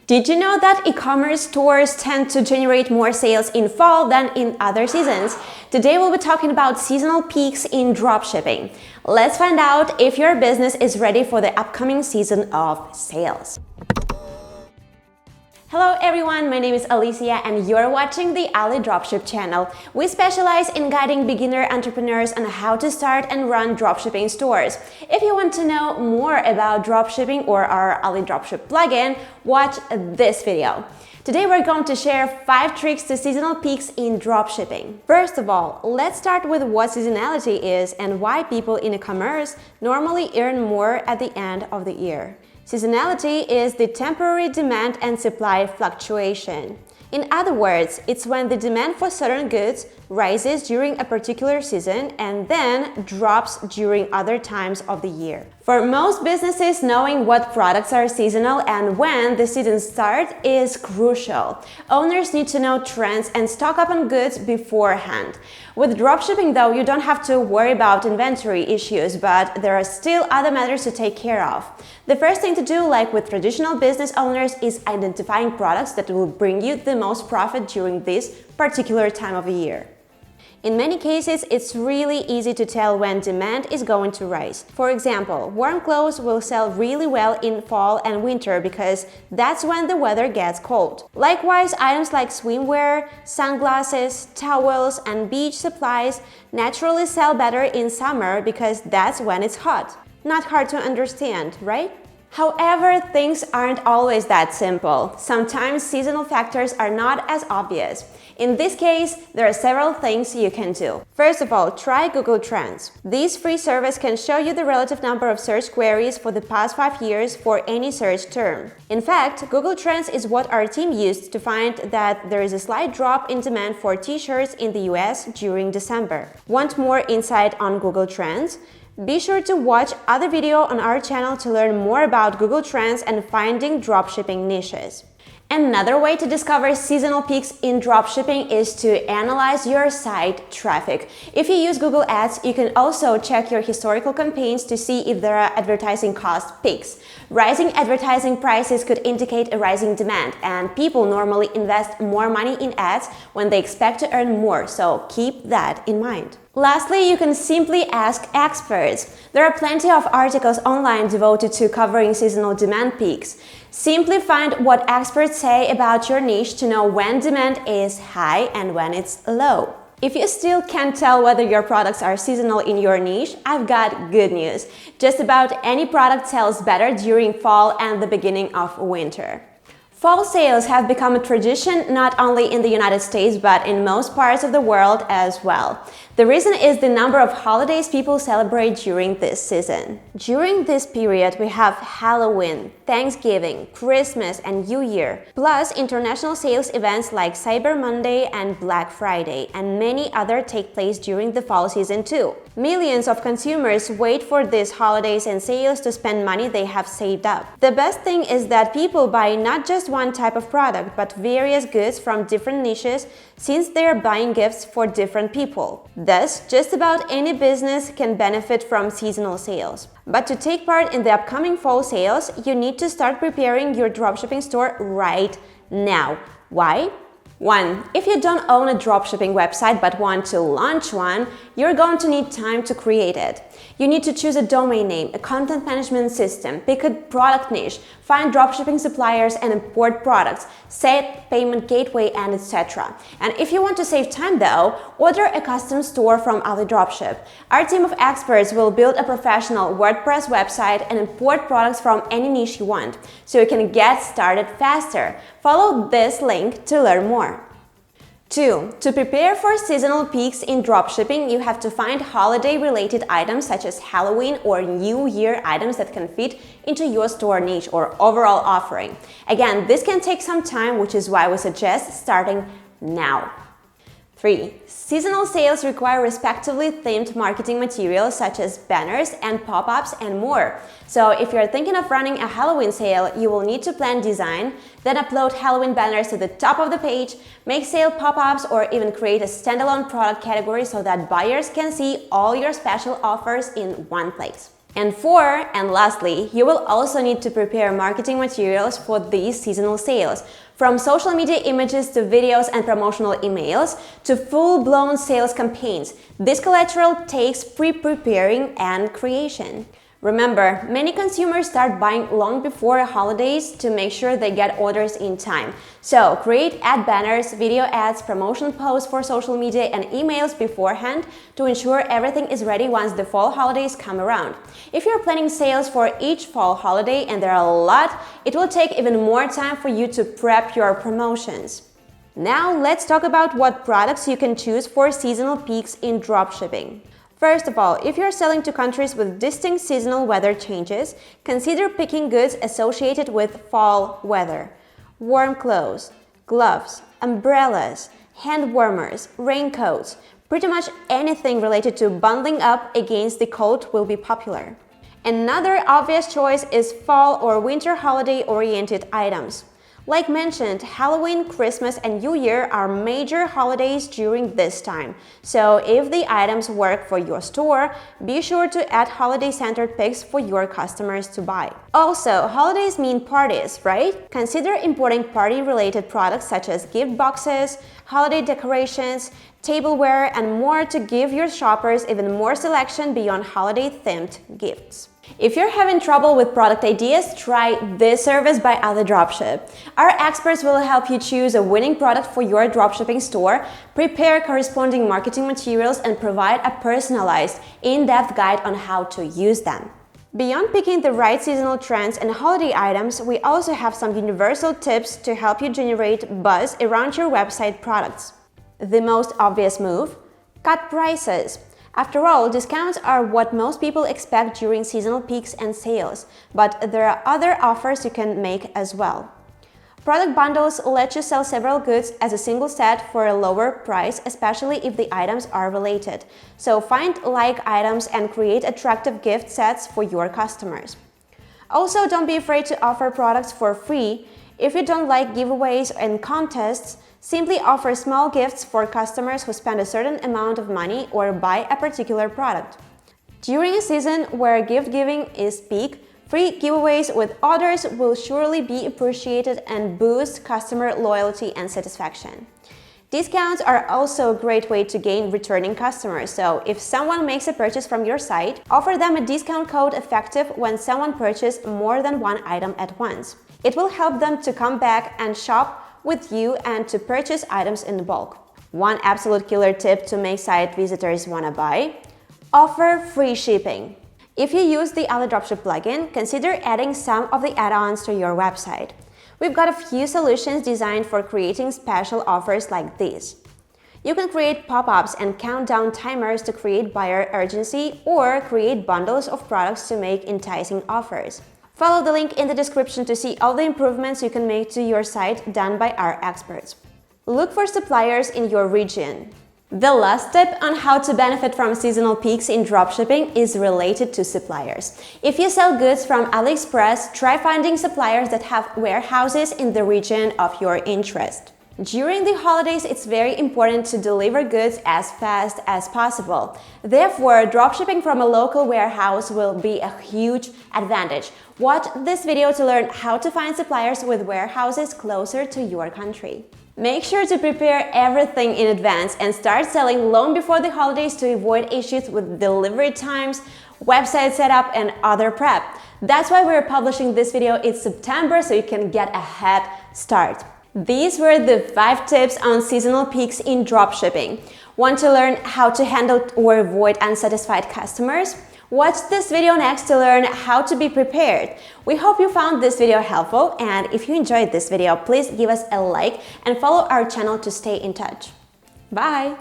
Did you know that e-commerce stores tend to generate more sales in fall than in other seasons? Today we'll be talking about seasonal peaks in dropshipping. Let's find out if your business is ready for the upcoming season of sales. Hello everyone, my name is Alicia and you're watching the AliDropship channel. We specialize in guiding beginner entrepreneurs on how to start and run dropshipping stores. If you want to know more about dropshipping or our AliDropship plugin, watch this video. Today we're going to share 5 tricks to seasonal peaks in dropshipping. First of all, let's start with what seasonality is and why people in e-commerce normally earn more at the end of the year. Seasonality is the temporary demand and supply fluctuation. In other words, it's when the demand for certain goods rises during a particular season and then drops during other times of the year. For most businesses, knowing what products are seasonal and when the season starts is crucial. Owners need to know trends and stock up on goods beforehand. With dropshipping though, you don't have to worry about inventory issues, but there are still other matters to take care of. The first thing to do, like with traditional business owners, is identifying products that will bring you the most profit during this particular time of the year. In many cases, it's really easy to tell when demand is going to rise. For example, warm clothes will sell really well in fall and winter because that's when the weather gets cold. Likewise, items like swimwear, sunglasses, towels, and beach supplies naturally sell better in summer because that's when it's hot. Not hard to understand, right? However, things aren't always that simple. Sometimes seasonal factors are not as obvious. In this case, there are several things you can do. First of all, try Google Trends. This free service can show you the relative number of search queries for the past 5 years for any search term. In fact, Google Trends is what our team used to find that there is a slight drop in demand for t-shirts in the US during December. Want more insight on Google Trends? Be sure to watch other video on our channel to learn more about Google Trends and finding dropshipping niches. Another way to discover seasonal peaks in dropshipping is to analyze your site traffic. If you use Google Ads, you can also check your historical campaigns to see if there are advertising cost peaks. Rising advertising prices could indicate a rising demand, and people normally invest more money in ads when they expect to earn more, so keep that in mind. Lastly, you can simply ask experts. There are plenty of articles online devoted to covering seasonal demand peaks. Simply find what experts say about your niche to know when demand is high and when it's low. If you still can't tell whether your products are seasonal in your niche, I've got good news. Just about any product sells better during fall and the beginning of winter. Fall sales have become a tradition not only in the United States but in most parts of the world as well. The reason is the number of holidays people celebrate during this season. During this period, we have Halloween, Thanksgiving, Christmas, and New Year, plus international sales events like Cyber Monday and Black Friday, and many others take place during the fall season too. Millions of consumers wait for these holidays and sales to spend money they have saved up. The best thing is that people buy not just one type of product, but various goods from different niches since they are buying gifts for different people. Thus, just about any business can benefit from seasonal sales. But to take part in the upcoming fall sales, you need to start preparing your dropshipping store right now. Why? 1. If you don't own a dropshipping website but want to launch one, you're going to need time to create it. You need to choose a domain name, a content management system, pick a product niche, find dropshipping suppliers and import products, set payment gateway, and etc. And if you want to save time though, order a custom store from AliDropship. Our team of experts will build a professional WordPress website and import products from any niche you want, so you can get started faster. Follow this link to learn more. 2. To prepare for seasonal peaks in dropshipping, you have to find holiday-related items such as Halloween or New Year items that can fit into your store niche or overall offering. Again, this can take some time, which is why we suggest starting now. 3. Seasonal sales require respectively themed marketing materials such as banners and pop-ups and more. So if you're thinking of running a Halloween sale, you will need to plan design, then upload Halloween banners to the top of the page, make sale pop-ups, or even create a standalone product category so that buyers can see all your special offers in one place. And 4, and lastly, you will also need to prepare marketing materials for these seasonal sales, from social media images to videos and promotional emails to full-blown sales campaigns. This collateral takes pre-preparing and creation. Remember, many consumers start buying long before holidays to make sure they get orders in time. So, create ad banners, video ads, promotion posts for social media and emails beforehand to ensure everything is ready once the fall holidays come around. If you're planning sales for each fall holiday, and there are a lot, it will take even more time for you to prep your promotions. Now, let's talk about what products you can choose for seasonal peaks in dropshipping. First of all, if you're selling to countries with distinct seasonal weather changes, consider picking goods associated with fall weather. Warm clothes, gloves, umbrellas, hand warmers, raincoats, pretty much anything related to bundling up against the cold will be popular. Another obvious choice is fall or winter holiday-oriented items. Like mentioned, Halloween, Christmas, and New Year are major holidays during this time. So if the items work for your store, be sure to add holiday-centered picks for your customers to buy. Also, holidays mean parties, right? Consider importing party-related products such as gift boxes, holiday decorations, tableware, and more to give your shoppers even more selection beyond holiday-themed gifts. If you're having trouble with product ideas, try this service by AliDropship. Our experts will help you choose a winning product for your dropshipping store, prepare corresponding marketing materials, and provide a personalized, in-depth guide on how to use them. Beyond picking the right seasonal trends and holiday items, we also have some universal tips to help you generate buzz around your website products. The most obvious move? Cut prices. After all, discounts are what most people expect during seasonal peaks and sales, but there are other offers you can make as well. Product bundles let you sell several goods as a single set for a lower price, especially if the items are related. So find like items and create attractive gift sets for your customers. Also, don't be afraid to offer products for free. If you don't like giveaways and contests, simply offer small gifts for customers who spend a certain amount of money or buy a particular product. During a season where gift giving is peak, free giveaways with others will surely be appreciated and boost customer loyalty and satisfaction. Discounts are also a great way to gain returning customers, so if someone makes a purchase from your site, offer them a discount code effective when someone purchases more than one item at once. It will help them to come back and shop with you and to purchase items in bulk. One absolute killer tip to make site visitors wanna buy: offer free shipping. If you use the AliDropship plugin, consider adding some of the add-ons to your website. We've got a few solutions designed for creating special offers like these. You can create pop-ups and countdown timers to create buyer urgency, or create bundles of products to make enticing offers. Follow the link in the description to see all the improvements you can make to your site done by our experts. Look for suppliers in your region. The last tip on how to benefit from seasonal peaks in dropshipping is related to suppliers. If you sell goods from AliExpress, try finding suppliers that have warehouses in the region of your interest. During the holidays, it's very important to deliver goods as fast as possible. Therefore, dropshipping from a local warehouse will be a huge advantage. Watch this video to learn how to find suppliers with warehouses closer to your country. Make sure to prepare everything in advance and start selling long before the holidays to avoid issues with delivery times, website setup, and other prep. That's why we're publishing this video in September, so you can get a head start. These were the 5 tips on seasonal peaks in dropshipping. Want to learn how to handle or avoid unsatisfied customers? Watch this video next to learn how to be prepared. We hope you found this video helpful, and if you enjoyed this video, please give us a like and follow our channel to stay in touch. Bye!